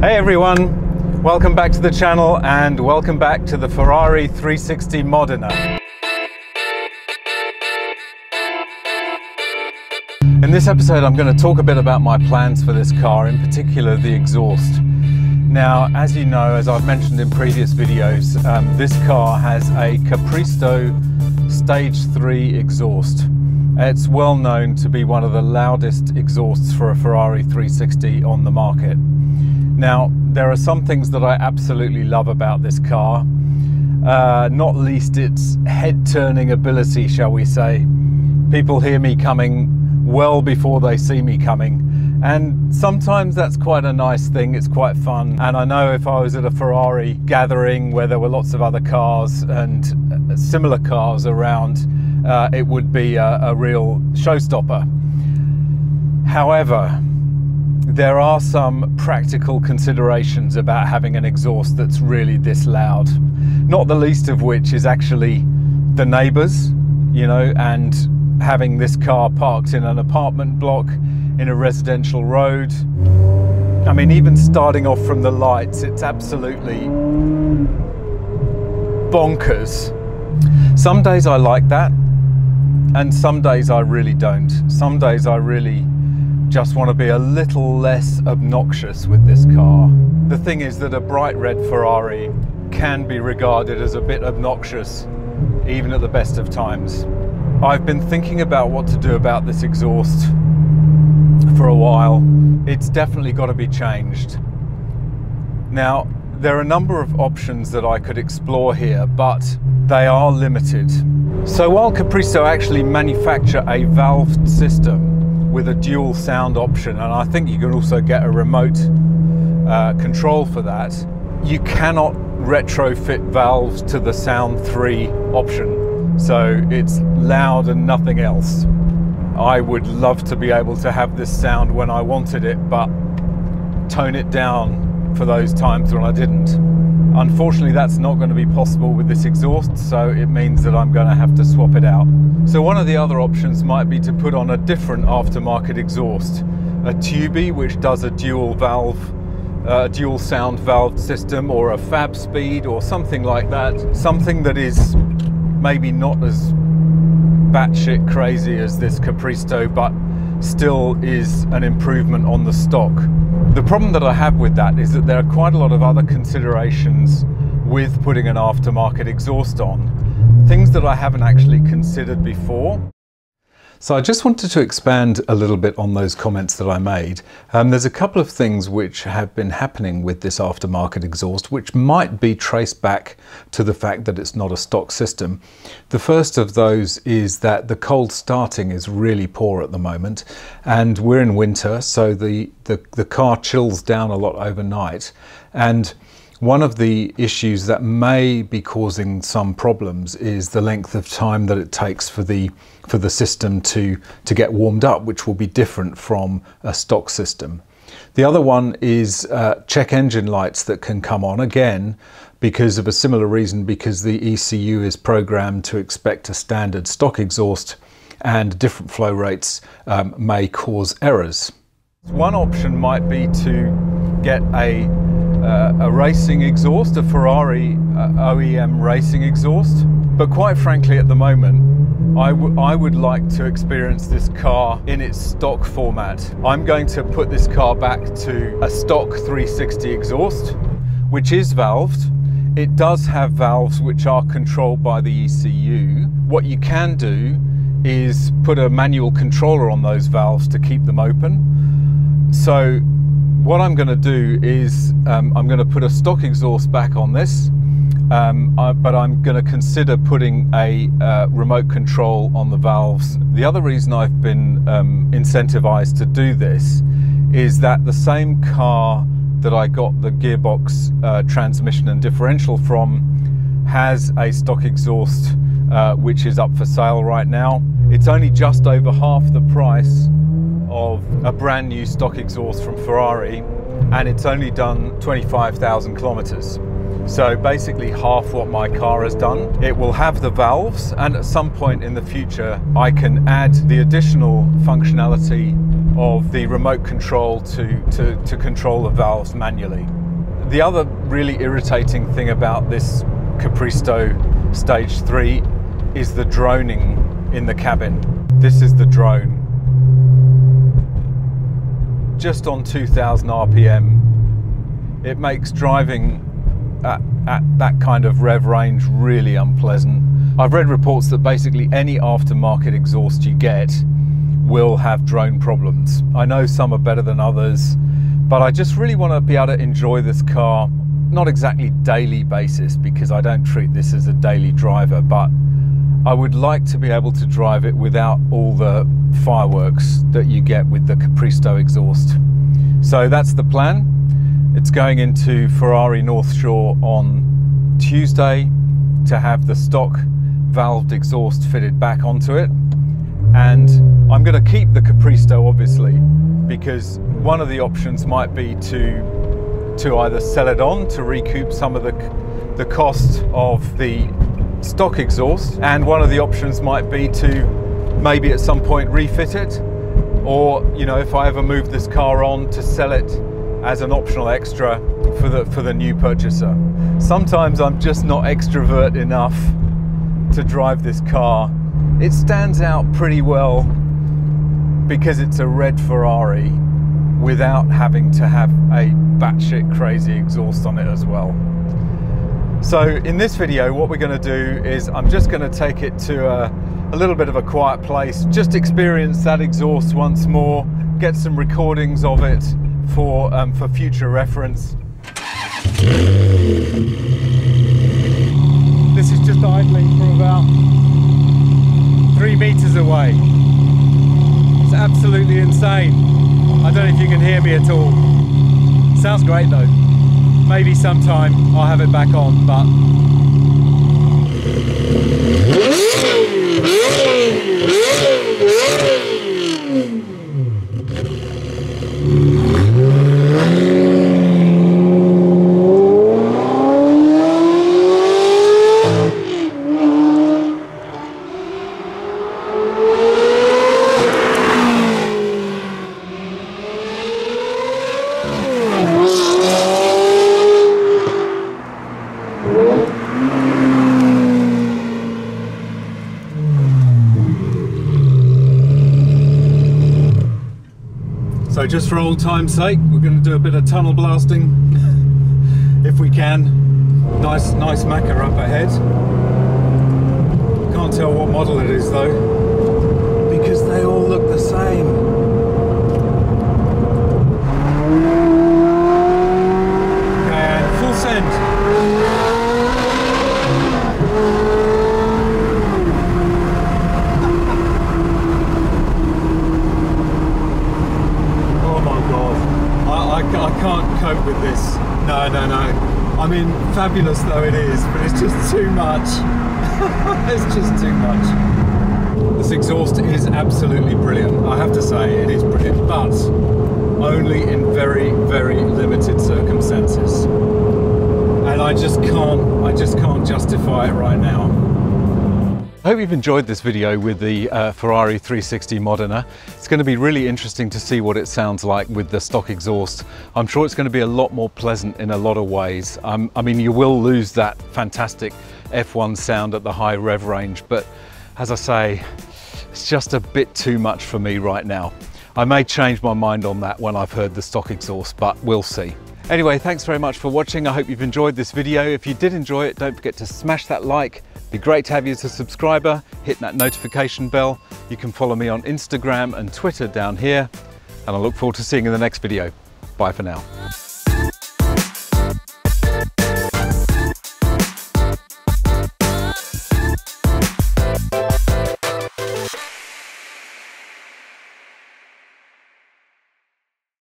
Hey everyone, welcome back to the channel and welcome back to the Ferrari 360 Modena. In this episode I'm going to talk a bit about my plans for this car, in particular the exhaust. Now, as you know, as I've mentioned in previous videos, this car has a Capristo Stage 3 exhaust. It's well known to be one of the loudest exhausts for a Ferrari 360 on the market. Now, there are some things that I absolutely love about this car, not least its head-turning ability, shall we say. People hear me coming well before they see me coming, and sometimes that's quite a nice thing. It's quite fun, and I know if I was at a Ferrari gathering where there were lots of other cars and similar cars around, it would be a real showstopper. However, there are some practical considerations about having an exhaust that's really this loud, not the least of which is actually the neighbours, you know, and having this car parked in an apartment block in a residential road. I mean, even starting off from the lights, it's absolutely bonkers. Some days I like that, and some days I really don't. Some days I really just want to be a little less obnoxious with this car. The thing is that a bright red Ferrari can be regarded as a bit obnoxious, even at the best of times. I've been thinking about what to do about this exhaust for a while. It's definitely got to be changed. Now, there are a number of options that I could explore here, but they are limited. So while Capristo actually manufacture a valved system with a dual sound option, and I think you can also get a remote control for that, you cannot retrofit valves to the Sound 3 option. So it's loud and nothing else. I would love to be able to have this sound when I wanted it, but tone it down for those times when I didn't. Unfortunately, that's not going to be possible with this exhaust, so it means that I'm going to have to swap it out. So one of the other options might be to put on a different aftermarket exhaust, a Tubi, which does a dual sound valve system, or a Fab Speed, or something like that. Something that is maybe not as batshit crazy as this Capristo, but still is an improvement on the stock. The problem that I have with that is that there are quite a lot of other considerations with putting an aftermarket exhaust on, things that I haven't actually considered before. So I just wanted to expand a little bit on those comments that I made. There's a couple of things which have been happening with this aftermarket exhaust which might be traced back to the fact that it's not a stock system. The first of those is that the cold starting is really poor at the moment, and we're in winter, so the car chills down a lot overnight, and one of the issues that may be causing some problems is the length of time that it takes for the system to get warmed up, which will be different from a stock system. The other one is check engine lights that can come on, again because of a similar reason, because the ECU is programmed to expect a standard stock exhaust, and different flow rates may cause errors. One option might be to get a racing exhaust, a Ferrari OEM racing exhaust, but quite frankly at the moment I would like to experience this car in its stock format. I'm going to put this car back to a stock 360 exhaust, which is valved. It does have valves which are controlled by the ECU. What you can do is put a manual controller on those valves to keep them open. So what I'm going to do is I'm going to put a stock exhaust back on this, but I'm going to consider putting a remote control on the valves. The other reason I've been incentivized to do this is that the same car that I got the gearbox, transmission and differential from has a stock exhaust which is up for sale right now. It's only just over half the price of a brand new stock exhaust from Ferrari, and it's only done 25,000 kilometers. So basically half what my car has done. It will have the valves, and at some point in the future I can add the additional functionality of the remote control to control the valves manually. The other really irritating thing about this Capristo Stage 3 is the droning in the cabin. This is the drone. Just on 2000 RPM, it makes driving at that kind of rev range really unpleasant. I've read reports that basically any aftermarket exhaust you get will have drone problems. I know some are better than others, but I just really want to be able to enjoy this car, not exactly daily basis because I don't treat this as a daily driver, but I would like to be able to drive it without all the fireworks that you get with the Capristo exhaust. So that's the plan. It's going into Ferrari North Shore on Tuesday to have the stock valved exhaust fitted back onto it. And I'm going to keep the Capristo obviously, because one of the options might be to either sell it on to recoup some of the cost of the stock exhaust, and one of the options might be to maybe at some point refit it, or you know, if I ever move this car on, to sell it as an optional extra for the new purchaser. Sometimes I'm just not extrovert enough to drive this car. It stands out pretty well because it's a red Ferrari without having to have a batshit crazy exhaust on it as well. So in this video, what we're going to do is I'm just going to take it to a little bit of a quiet place, just experience that exhaust once more, get some recordings of it for future reference. This is just idling from about 3 meters away. It's absolutely insane. I don't know if you can hear me at all. Sounds great though. Maybe sometime I'll have it back on, but so just for old time's sake, we're going to do a bit of tunnel blasting if we can. Nice Macca up ahead. Can't tell what model it is though, because they all look the same. And full send. I can't cope with this. No. I mean, fabulous though it is, but it's just too much. It's just too much. This exhaust is absolutely brilliant. I have to say, it is brilliant, but only in very, very limited circumstances. And I just can't justify it right now. I hope you've enjoyed this video with the Ferrari 360 Modena. It's going to be really interesting to see what it sounds like with the stock exhaust. I'm sure it's going to be a lot more pleasant in a lot of ways. I mean, you will lose that fantastic F1 sound at the high rev range, but as I say, it's just a bit too much for me right now. I may change my mind on that when I've heard the stock exhaust, but we'll see. Anyway, thanks very much for watching. I hope you've enjoyed this video. If you did enjoy it, don't forget to smash that like. It'd be great to have you as a subscriber. Hit that notification bell. You can follow me on Instagram and Twitter down here. And I look forward to seeing you in the next video. Bye for now.